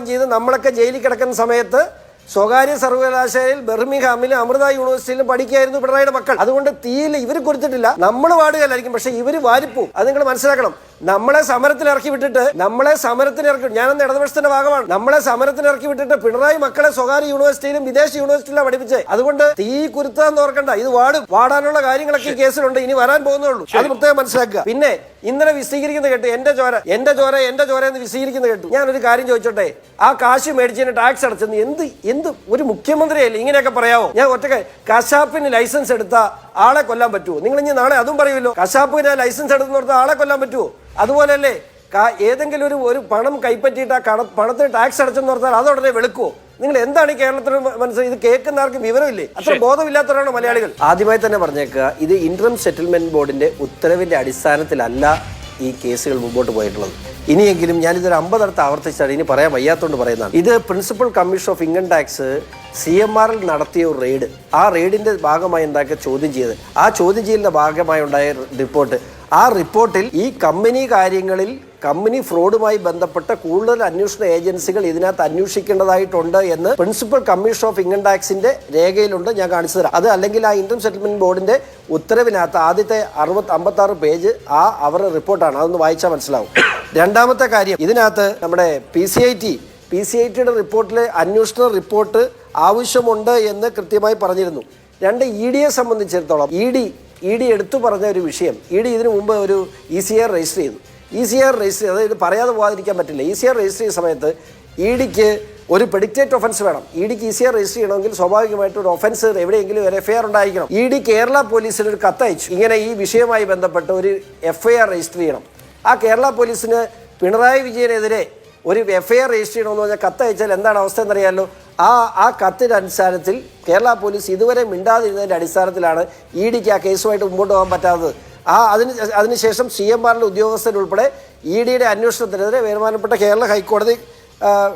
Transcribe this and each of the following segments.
ചെയ്ത് നമ്മളൊക്കെ ജയിലിൽ കിടക്കുന്ന സമയത്ത് സ്വകാര്യ സർവകലാശാലയിൽ ബെർമിംഗ്ഹാമിലും അമൃത യൂണിവേഴ്സിറ്റിയിലും പഠിക്കുകയായിരുന്നു പിണറായിയുടെ മക്കൾ. അതുകൊണ്ട് തീയിൽ ഇവർ കൊടുത്തിട്ടില്ല, നമ്മൾ വാടുകയല്ലായിരിക്കും, പക്ഷെ ഇവർ വാരിപ്പോവും. അത് നിങ്ങൾ മനസ്സിലാക്കണം. നമ്മളെ സമരത്തിന് ഇറക്കി വിട്ടിട്ട് ഞാനന്ന് ഇടതുപക്ഷത്തിന്റെ ഭാഗമാണ്. നമ്മളെ സമരത്തിന് ഇറക്കി വിട്ടിട്ട് പിണറായി മക്കളെ സ്വകാര്യ യൂണിവേഴ്സിറ്റിയിലും വിദേശ യൂണിവേഴ്സിറ്റിയിലാണ് പഠിപ്പിച്ചത്. അതുകൊണ്ട് തീ കുരുത്താന്ന് ഓർക്കണ്ട, ഇത് വാടാനുള്ള കാര്യങ്ങളൊക്കെ ഈ കേസിലുണ്ട്, ഇനി വരാൻ പോകുന്നുള്ളൂ. അത് പ്രത്യേകം മനസ്സിലാക്കുക. പിന്നെ ഇന്നലെ വിശദീകരിക്കുന്ന കേട്ടു, എന്റെ ചോര എന്ന് വിശദീകരിക്കുന്ന കേട്ടു. ഞാനൊരു കാര്യം ചോദിച്ചോട്ടെ, ആ കാശ് മേടിച്ചതിന് ടാക്സ് അടച്ചെന്ന് എന്ത് ഒരു മുഖ്യമന്ത്രിയല്ലേ ഇങ്ങനെയൊക്കെ പറയാവോ? ഞാൻ ഒറ്റ കശാപ്പിന് ലൈസൻസ് എടുത്ത ആളെ കൊല്ലാൻ പറ്റുമോ? നിങ്ങൾ ഇനി നാളെ അതും പറയുമല്ലോ, കശാപ്പിന് ലൈസൻസ് എടുത്ത് ആളെ കൊല്ലാൻ പറ്റുമോ? അതുപോലെയല്ലേ ഏതെങ്കിലും ഒരു പണം കൈപ്പറ്റിയിട്ട് ആ പണത്തിന് ടാക്സ് അടച്ചെന്ന് പറഞ്ഞാൽ അതുടനെ വെളുക്കുവോ? നിങ്ങൾ എന്താണ് ഈ കേരളത്തിൽ മനസ്സിലായി? ഇത് കേൾക്കുന്ന ആർക്കും വിവരമില്ലേ? അത്ര ബോധമില്ലാത്തവരാണ് മലയാളികൾ. ആദ്യമായി തന്നെ പറഞ്ഞേക്കുക, ഇത് ഇന്ററം സെറ്റിൽമെന്റ് ബോർഡിന്റെ ഉത്തരവിന്റെ അടിസ്ഥാനത്തിലല്ല ഈ കേസുകൾ മുമ്പോട്ട് പോയിട്ടുള്ളത്. ഇനിയെങ്കിലും ഞാനിതൊരു 50 അടുത്ത് ആവർത്തിച്ചാണ്, ഇനി പറയാൻ വയ്യാത്തതുകൊണ്ട് പറയുന്നതാണ്. ഇത് principal commission of income tax CMRൽ നടത്തിയ ഒരു റെയ്ഡ്, ആ റെയ്ഡിന്റെ ഭാഗമായി ഉണ്ടാക്കിയ ചോദ്യം ചെയ്ത്, ആ ചോദ്യം ചെയ്യലിന്റെ ഭാഗമായി ഉണ്ടായ റിപ്പോർട്ട്, ആ റിപ്പോർട്ടിൽ ഈ കമ്പനി ഫ്രോഡുമായി ബന്ധപ്പെട്ട കൂടുതൽ അന്വേഷണ ഏജൻസികൾ ഇതിനകത്ത് അന്വേഷിക്കേണ്ടതായിട്ടുണ്ട് എന്ന് പ്രിൻസിപ്പൽ കമ്മീഷൻ ഓഫ് ഇൻകം ടാക്സിന്റെ രേഖയിലുണ്ട്. ഞാൻ കാണിച്ചു തരാം. അത് അല്ലെങ്കിൽ ആ ഇന്ററം സെറ്റിൽമെന്റ് ബോർഡിന്റെ ഉത്തരവിനകത്ത് ആദ്യത്തെ 56 പേജ് അവരുടെ റിപ്പോർട്ടാണ്. അതൊന്ന് വായിച്ചാൽ മനസ്സിലാവും. രണ്ടാമത്തെ കാര്യം, ഇതിനകത്ത് നമ്മുടെ PCITയുടെ റിപ്പോർട്ടിൽ അന്വേഷണ റിപ്പോർട്ട് ആവശ്യമുണ്ട് എന്ന് കൃത്യമായി പറഞ്ഞിരുന്നു. EDയെ സംബന്ധിച്ചിടത്തോളം ED എടുത്തു പറഞ്ഞ ഒരു വിഷയം, ED ഇതിനു മുമ്പ് ഒരു ECR രജിസ്റ്റർ ചെയ്തു. അതായത് പറയാതെ പോകാതിരിക്കാൻ പറ്റില്ല. ECR രജിസ്റ്റർ ചെയ്യുന്ന സമയത്ത് EDക്ക് ഒരു പ്രെഡിക്റ്റേറ്റ് ഒഫൻസ് വേണം. EDക്ക് ECR രജിസ്റ്റർ ചെയ്യണമെങ്കിൽ സ്വാഭാവികമായിട്ട് ഒരു ഒഫൻസ് എവിടെയെങ്കിലും ഒരു FIR ഉണ്ടായിരിക്കണം. ED കേരള പോലീസിന് ഒരു കത്തയച്ചു, ഇങ്ങനെ ഈ വിഷയവുമായി ബന്ധപ്പെട്ട് ഒരു FIR രജിസ്റ്റർ ചെയ്യണം. ആ കേരള പോലീസിന് പിണറായി വിജയനെതിരെ ഒരു FIR രജിസ്റ്റർ ചെയ്യണമെന്ന് പറഞ്ഞാൽ കത്തയച്ചാൽ എന്താണ് അവസ്ഥ എന്നറിയാമല്ലോ. ആ കത്തിൻ്റെ അടിസ്ഥാനത്തിൽ കേരള പോലീസ് ഇതുവരെ മിണ്ടാതിരുന്നതിൻ്റെ അടിസ്ഥാനത്തിലാണ് EDക്ക് ആ കേസുമായിട്ട് മുമ്പോട്ട് പോകാൻ പറ്റാത്തത്. അതിനുശേഷം CMRലെ ഉദ്യോഗസ്ഥരുൾപ്പെടെ EDയുടെ അന്വേഷണത്തിനെതിരെ ബഹുമാനപ്പെട്ട കേരള ഹൈക്കോടതി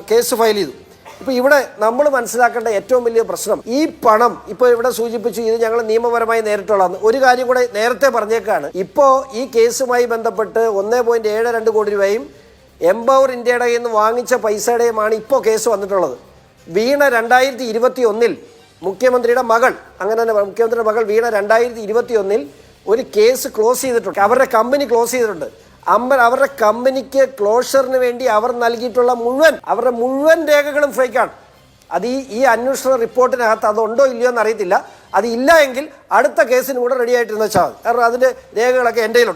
കേസ് ഫയൽ ചെയ്തു. ഇപ്പോൾ ഇവിടെ നമ്മൾ മനസ്സിലാക്കേണ്ട ഏറ്റവും വലിയ പ്രശ്നം, ഈ പണം ഇപ്പോൾ ഇവിടെ സൂചിപ്പിച്ചു, ഇത് ഞങ്ങൾ നിയമപരമായി നേരിട്ടുള്ളതാണ്. ഒരു കാര്യം കൂടെ നേരത്തെ പറഞ്ഞേക്കാണ്, ഇപ്പോൾ ഈ കേസുമായി ബന്ധപ്പെട്ട് 1.72 കോടി രൂപയും എംപവർ ഇന്ത്യയുടെ കയ്യിൽ നിന്ന് വാങ്ങിച്ച പൈസയുടെയുമാണ് ഇപ്പോൾ കേസ് വന്നിട്ടുള്ളത്. വീണ 2021 മുഖ്യമന്ത്രിയുടെ മകൾ, അങ്ങനെ തന്നെ മുഖ്യമന്ത്രിയുടെ മകൾ വീണ 2021 ഒരു കേസ് ക്ലോസ് ചെയ്തിട്ടുണ്ട്. അവരുടെ കമ്പനി ക്ലോസ് ചെയ്തിട്ടുണ്ട്. അവരുടെ കമ്പനിക്ക് ക്ലോഷറിന് വേണ്ടി അവർ നൽകിയിട്ടുള്ള അവരുടെ മുഴുവൻ രേഖകളും ഫേക്കാണ്. അത് ഈ അന്വേഷണ റിപ്പോർട്ടിനകത്ത് അതുണ്ടോ ഇല്ലയോ എന്ന് അറിയത്തില്ല. അത് ഇല്ല എങ്കിൽ അടുത്ത കേസിന് കൂടെ റെഡി ആയിട്ടിരുന്ന വെച്ചാൽ, കാരണം അതിൻ്റെ രേഖകളൊക്കെ എൻ്റെ കയ്യിലുണ്ട്.